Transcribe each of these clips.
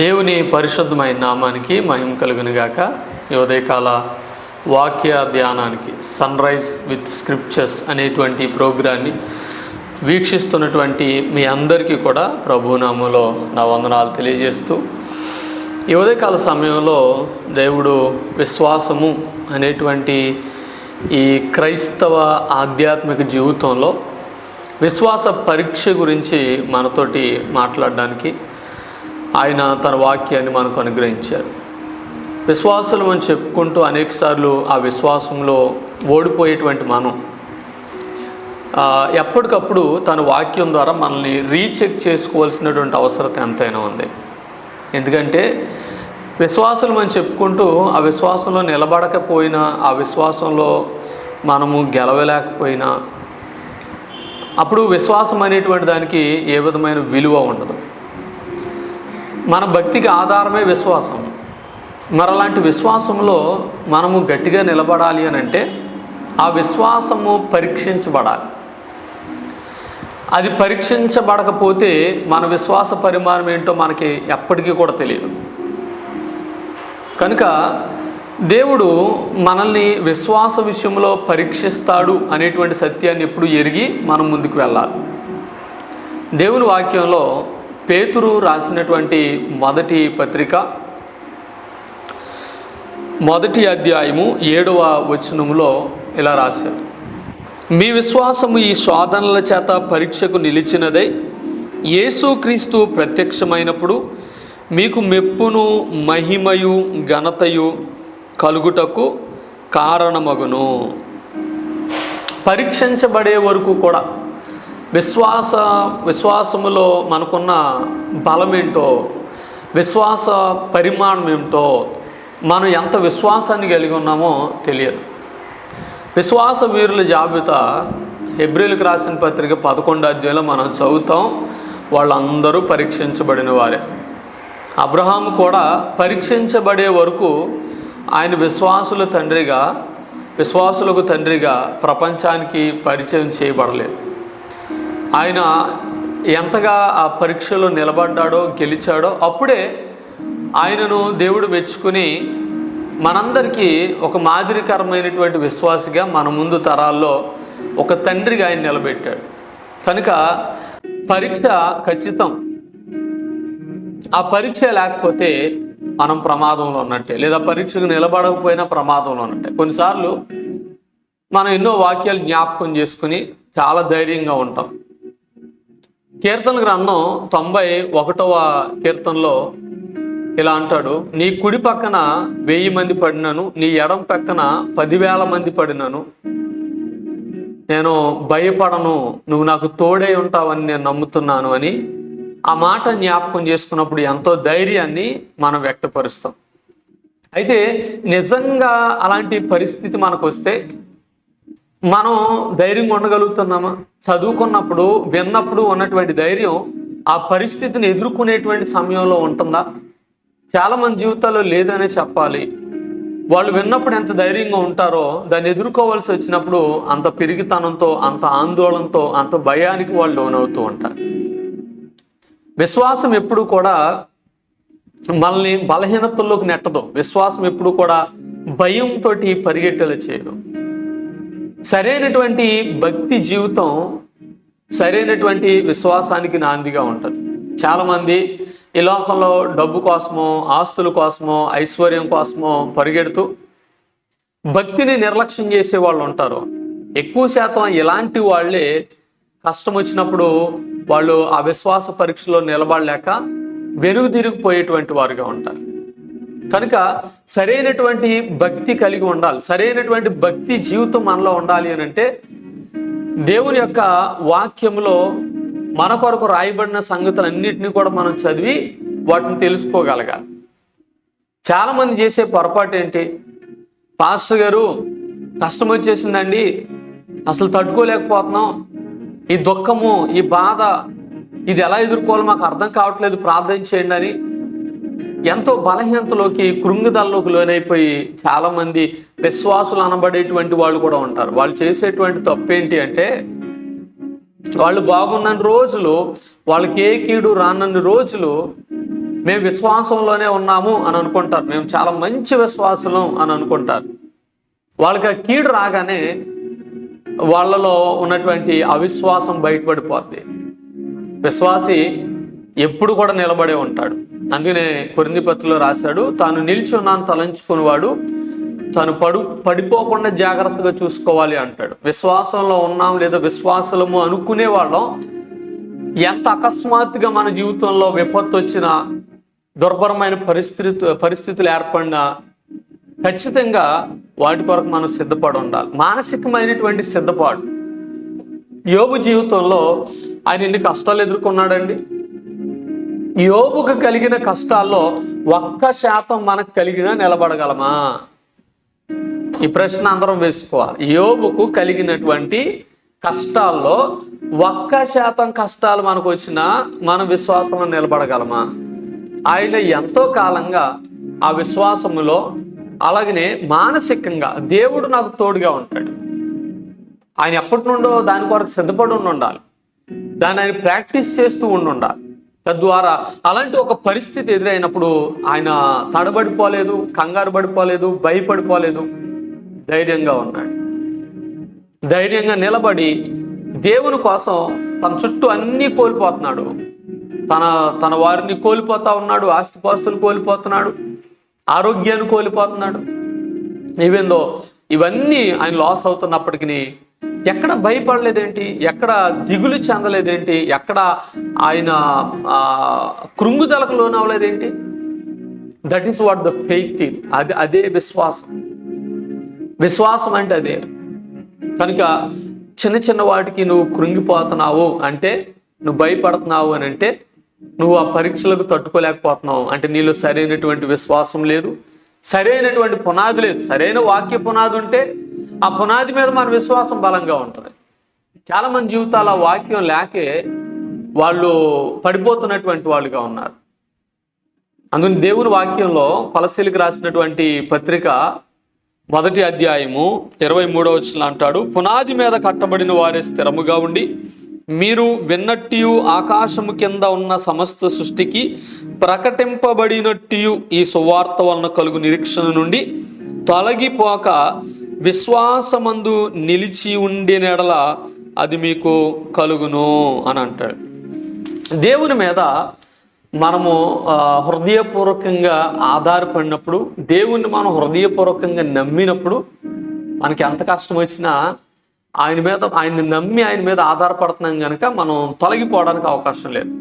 దేవుని పరిశుద్ధమైన నామానికి మహిమ కలుగునుగాక. ఈ ఉదయకాల వాక్య ధ్యానానికి సన్ రైజ్ విత్ స్క్రిప్చర్స్ అనేటువంటి ప్రోగ్రాన్ని వీక్షిస్తున్నటువంటి మీ అందరికీ కూడా ప్రభునామములో నా వందనాలు తెలియజేస్తూ, ఈ ఉదయకాల సమయంలో దేవుడు విశ్వాసము అనేటువంటి ఈ క్రైస్తవ ఆధ్యాత్మిక జీవితంలో విశ్వాస పరీక్ష గురించి మనతోటి మాట్లాడడానికి ఆయన తన వాక్యాన్ని మనకు అనుగ్రహించారు. విశ్వాసులు అని చెప్పుకుంటూ అనేకసార్లు ఆ విశ్వాసంలో ఓడిపోయేటువంటి మనం ఎప్పటికప్పుడు తన వాక్యం ద్వారా మనల్ని రీచెక్ చేసుకోవాల్సినటువంటి అవసరం ఎంతైనా ఉంది. ఎందుకంటే విశ్వాసులు అని చెప్పుకుంటూ ఆ విశ్వాసంలో నిలబడకపోయినా, ఆ విశ్వాసంలో మనము గెలవలేకపోయినా, అప్పుడు విశ్వాసం అనేటువంటి దానికి ఏ విధమైన విలువ ఉండదు. మన భక్తికి ఆధారమే విశ్వాసం. మరలాంటి విశ్వాసంలో మనము గట్టిగా నిలబడాలి అని అంటే ఆ విశ్వాసము పరీక్షించబడాలి. అది పరీక్షించబడకపోతే మన విశ్వాస పరిమాణం ఏంటో మనకి ఎప్పటికీ కూడా తెలియదు. కనుక దేవుడు మనల్ని విశ్వాస విషయంలో పరీక్షిస్తాడు అనేటువంటి సత్యాన్ని ఎప్పుడు ఎరిగి మనం ముందుకు వెళ్ళాలి. దేవుని వాక్యంలో పేతురు రాసినటువంటి మొదటి పత్రిక 1వ అధ్యాయము 7వ వచనములో ఇలా రాశారు: మీ విశ్వాసము ఈ శోధనల చేత పరీక్షకు నిలిచినదై యేసుక్రీస్తు ప్రత్యక్షమైనప్పుడు మీకు మెప్పును, మహిమయు, ఘనతయు కలుగుటకు కారణమగును. పరీక్షించబడే వరకు కూడా విశ్వాసములో మనకున్న బలం ఏంటో, విశ్వాస పరిమాణం ఏమిటో, మనం ఎంత విశ్వాసాన్ని కలిగి ఉన్నామో తెలియదు. విశ్వాస వీరుల జాబితా హెబ్రీయులకు రాసిన పత్రిక 11వ అధ్యాయంలో మనం చదువుతాం. వాళ్ళందరూ పరీక్షించబడిన వారే. అబ్రహాము కూడా పరీక్షించబడే వరకు ఆయన విశ్వాసులకు తండ్రిగా ప్రపంచానికి పరిచయం చేయబడలేదు. ఆయన ఎంతగా ఆ పరీక్షలో నిలబడ్డాడో, గెలిచాడో అప్పుడే ఆయనను దేవుడు మెచ్చుకుని మనందరికీ ఒక మాదిరికరమైనటువంటి విశ్వాసిగా మన ముందు తరాల్లో ఒక తండ్రిగా ఆయన నిలబెట్టాడు. కనుక పరీక్ష ఖచ్చితం. ఆ పరీక్ష లేకపోతే మనం ప్రమాదంలో ఉన్నట్టే, లేదా పరీక్షకు నిలబడకపోయినా ప్రమాదంలో ఉన్నట్టే. కొన్నిసార్లు మనం ఎన్నో వాక్యాలు జ్ఞాపకం చేసుకుని చాలా ధైర్యంగా ఉంటాం. కీర్తన గ్రంథం 91వ కీర్తనలో ఇలా అంటాడు: నీ కుడి పక్కన 1000 మంది పడినను, నీ ఎడం పక్కన 10,000 మంది పడినను, నేను భయపడను, నువ్వు నాకు తోడై ఉంటావని నేను నమ్ముతున్నాను అని ఆ మాట జ్ఞాపకం చేసుకున్నప్పుడు ఎంతో ధైర్యాన్ని మనం వ్యక్తపరుస్తాం. అయితే నిజంగా అలాంటి పరిస్థితి మనకు వస్తే మనం ధైర్యంగా ఉండగలుగుతున్నామా? చదువుకున్నప్పుడు, విన్నప్పుడు ఉన్నటువంటి ధైర్యం ఆ పరిస్థితిని ఎదుర్కొనేటువంటి సమయంలో ఉంటుందా? చాలామంది జీవితాల్లో లేదనే చెప్పాలి. వాళ్ళు విన్నప్పుడు ఎంత ధైర్యంగా ఉంటారో దాన్ని ఎదుర్కోవాల్సి వచ్చినప్పుడు అంత పిరిగితనంతో, అంత ఆందోళనతో, అంత భయానికి వాళ్ళు లోనవుతూ ఉంటారు. విశ్వాసం ఎప్పుడు కూడా మనల్ని బలహీనతల్లోకి నెట్టదు. విశ్వాసం ఎప్పుడు కూడా భయంతో పరిగెట్టేలా చేయదు. సరైనటువంటి భక్తి జీవితం సరైనటువంటి విశ్వాసానికి నాందిగా ఉంటుంది. చాలామంది ఈ లోకంలో డబ్బు కోసమో, ఆస్తుల కోసమో, ఐశ్వర్యం కోసమో పరిగెడుతూ భక్తిని నిర్లక్ష్యం చేసే వాళ్ళు ఉంటారు. ఎక్కువ శాతం ఇలాంటి వాళ్ళే కష్టం వచ్చినప్పుడు వాళ్ళు ఆ విశ్వాస పరీక్షలో నిలబడలేక వెనుదిరిగిపోయేటువంటి వారుగా ఉంటారు. కనుక సరైనటువంటి భక్తి కలిగి ఉండాలి. సరైనటువంటి భక్తి జీవితం మనలో ఉండాలి అని అంటే దేవుని యొక్క వాక్యంలో మన కొరకు రాయబడిన సంగతులన్నింటినీ కూడా మనం చదివి వాటిని తెలుసుకోగలగాలి. చాలామంది చేసే పొరపాటు ఏంటి? పాస్టర్ గారు కష్టం వచ్చేసిందండి, అసలు తట్టుకోలేకపోతున్నాం, ఈ దుఃఖము, ఈ బాధ, ఇది ఎలా ఎదుర్కోవాలో మాకు అర్థం కావట్లేదు, ప్రార్థన చేయండి అని ఎంతో బలహీనతలోకి, కృంగుదలలోకి లోనైపోయి చాలామంది విశ్వాసులు అనబడేటువంటి వాళ్ళు కూడా ఉంటారు. వాళ్ళు చేసేటువంటి తప్పు ఏంటి అంటే వాళ్ళు బాగున్న రోజులు, వాళ్ళకి ఏ కీడు రానన్ని రోజులు మేము విశ్వాసంలోనే ఉన్నాము అని అనుకుంటారు, మేము చాలా మంచి విశ్వాసులం అని అనుకుంటారు. వాళ్ళకి ఆ కీడు రాగానే వాళ్ళలో ఉన్నటువంటి అవిశ్వాసం బయటపడిపోద్ది. విశ్వాసి ఎప్పుడు కూడా నిలబడే ఉంటాడు. అందుకనే కొరింథీ పత్రికలో రాశాడు, తాను నిలిచి ఉన్నాను తలంచుకునేవాడు తాను పడిపోకుండా జాగ్రత్తగా చూసుకోవాలి అంటాడు. విశ్వాసంలో ఉన్నాం లేదా విశ్వాసము అనుకునే వాళ్ళం ఎంత అకస్మాత్తుగా మన జీవితంలో విపత్తు వచ్చినా, దుర్భరమైన పరిస్థితులు ఏర్పడినా ఖచ్చితంగా వాటి కొరకు మనం సిద్ధపడి ఉండాలి. మానసికమైనటువంటి సిద్ధపాటు. యోబు జీవితంలో ఆయన ఎన్ని కష్టాలు ఎదుర్కొన్నాడండి. యోబుకు కలిగిన కష్టాల్లో 1% మనకు కలిగినా నిలబడగలమా? ఈ ప్రశ్న అందరం వేసుకోవాలి. యోబుకు కలిగినటువంటి కష్టాల్లో 1% కష్టాలు మనకు వచ్చినా మన విశ్వాసంలో నిలబడగలమా? ఆయన ఎంతో కాలంగా ఆ విశ్వాసములో, అలాగనే మానసికంగా దేవుడు నాకు తోడుగా ఉంటాడు, ఆయన ఎప్పటి నుండో దాని కొరకు సిద్ధపడి ఉండాలి, దాన్ని ఆయన ప్రాక్టీస్ చేస్తూ ఉండాలి. తద్వారా అలాంటి ఒక పరిస్థితి ఎదురైనప్పుడు ఆయన తడబడిపోలేదు, కంగారు పడిపోలేదు, భయపడిపోలేదు, ధైర్యంగా ఉన్నాడు. ధైర్యంగా నిలబడి దేవుని కోసం తన చుట్టూ అన్నీ కోల్పోతున్నాడు. తన వారిని కోల్పోతా ఉన్నాడు, ఆస్తిపాస్తులు కోల్పోతున్నాడు, ఆరోగ్యాన్ని కోల్పోతున్నాడు. ఈవెందో ఇవన్నీ ఆయన లాస్ అవుతున్నప్పటికీ ఎక్కడ భయపడలేదేంటి, ఎక్కడ దిగులు చెందలేదేంటి, ఎక్కడ ఆయన కృంగుదలకు లోనవ్వలేదేంటి? That is what the faith is. అదే విశ్వాసం. విశ్వాసం అంటే అదే. కనుక చిన్న చిన్న వాటికి నువ్వు కృంగిపోతున్నావు అంటే, నువ్వు భయపడుతున్నావు అని అంటే, నువ్వు ఆ పరీక్షలకు తట్టుకోలేకపోతున్నావు అంటే నీలో సరైనటువంటి విశ్వాసం లేదు, సరైనటువంటి పునాది లేదు. సరైన వాక్య పునాది ఉంటే ఆ పునాది మీద మన విశ్వాసం బలంగా ఉంటుంది. చాలామంది జీవితాల వాక్యం లేకే వాళ్ళు పడిపోతున్నటువంటి వాళ్ళుగా ఉన్నారు. అందుకని దేవుని వాక్యంలో కొలస్సీలకు రాసినటువంటి పత్రిక 1వ అధ్యాయము 23వ వచనం అంటాడు, పునాది మీద కట్టబడిన వారే స్థిరముగా ఉండి మీరు విన్నట్టు ఆకాశము కింద ఉన్న సమస్త సృష్టికి ప్రకటింపబడినట్టు ఈ సువార్త వలన కలుగు నిరీక్షణ నుండి తొలగిపోక విశ్వాసమందు నిలిచి ఉండినెడల అది మీకు కలుగును అని అంటాడు. దేవుని మీద మనము హృదయపూర్వకంగా ఆధారపడినప్పుడు, దేవుణ్ణి మనం హృదయపూర్వకంగా నమ్మినప్పుడు మనకి ఎంత కష్టం వచ్చినా ఆయన్ని నమ్మి ఆయన మీద ఆధారపడుతున్నాం కనుక మనం తొలగిపోవడానికి అవకాశం లేదు.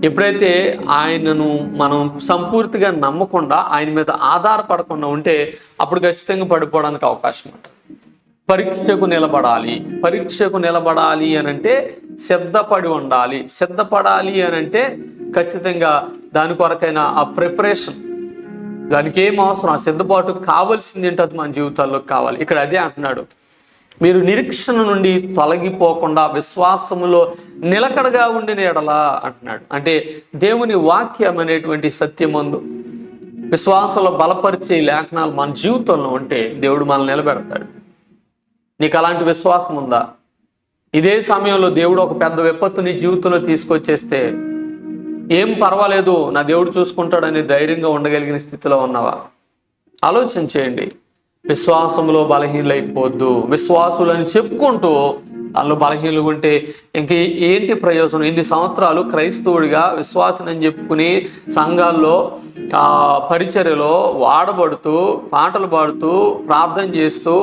ఎప్పుడైతే ఆయనను మనం సంపూర్తిగా నమ్మకుండా ఆయన మీద ఆధారపడకుండా ఉంటే అప్పుడు ఖచ్చితంగా పడిపోవడానికి అవకాశం ఉంటుంది. పరీక్షకు నిలబడాలి అని అంటే సిద్ధపడి ఉండాలి. సిద్ధపడాలి అని అంటే ఖచ్చితంగా దాని కొరకైనా ఆ ప్రిపరేషన్, దానికి ఏం అవసరం, ఆ సిద్ధపాటు కావాల్సింది ఏంటో అది మన జీవితాల్లో కావాలి. ఇక్కడ అదే అంటున్నాడు, మీరు నిరీక్షణ నుండి తొలగిపోకుండా విశ్వాసములో నిలకడగా ఉండిన ఎడలా అంటున్నాడు. అంటే దేవుని వాక్యం అనేటువంటి సత్యమందు విశ్వాసంలో బలపరిచే లేఖనాలు మన జీవితంలో ఉంటే దేవుడు మనల్ని నిలబెడతాడు. నీకు అలాంటి విశ్వాసం ఉందా? ఇదే సమయంలో దేవుడు ఒక పెద్ద విపత్తు నీ జీవితంలో తీసుకొచ్చేస్తే ఏం పర్వాలేదు, నా దేవుడు చూసుకుంటాడని ధైర్యంగా ఉండగలిగిన స్థితిలో ఉన్నావా? ఆలోచన చేయండి. విశ్వాసంలో బలహీనైపోవద్దు. విశ్వాసులని చెప్పుకుంటూ అందులో బలహీనలు ఉంటే ఇంక ఏంటి ప్రయోజనం? ఇన్ని సంవత్సరాలు క్రైస్తవుడిగా విశ్వాసనని చెప్పుకుని సంఘాల్లో పరిచర్యలో వాడబడుతూ, పాటలు పాడుతూ, ప్రార్థన చేస్తూ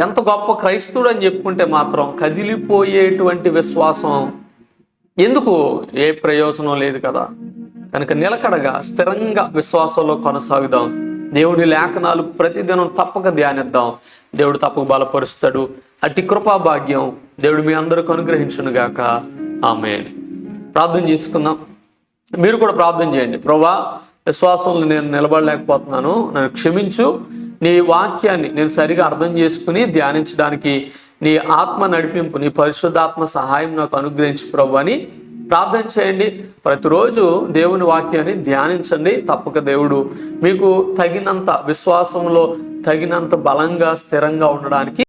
ఎంత గొప్ప క్రైస్తవుడు అని చెప్పుకుంటే మాత్రం కదిలిపోయేటువంటి విశ్వాసం ఎందుకు? ఏ ప్రయోజనం లేదు కదా. కనుక నిలకడగా స్థిరంగా విశ్వాసంలో కొనసాగుదాం. దేవుడి లేఖనాలు ప్రతిదినం తప్పక ధ్యానిద్దాం. దేవుడు తప్పక బలపరుస్తాడు. అట్టి కృపా భాగ్యం దేవుడు మీ అందరికీ అనుగ్రహించునుగాక. ఆమేన్. ప్రార్థన చేసుకుందాం. మీరు కూడా ప్రార్థన చేయండి. ప్రభువా, విశ్వాసంలో నేను నిలబడలేకపోతున్నాను, నన్ను క్షమించు. నీ వాక్యాన్ని నేను సరిగా అర్థం చేసుకుని ధ్యానించడానికి నీ ఆత్మ నడిపింపు, నీ పరిశుద్ధాత్మ సహాయం నాకు అనుగ్రహించు ప్రభు అని ప్రార్థన చేయండి. ప్రతిరోజు దేవుని వాక్యాన్ని ధ్యానించండి. తప్పక దేవుడు మీకు తగినంత విశ్వాసంలో తగినంత బలంగా స్థిరంగా ఉండడానికి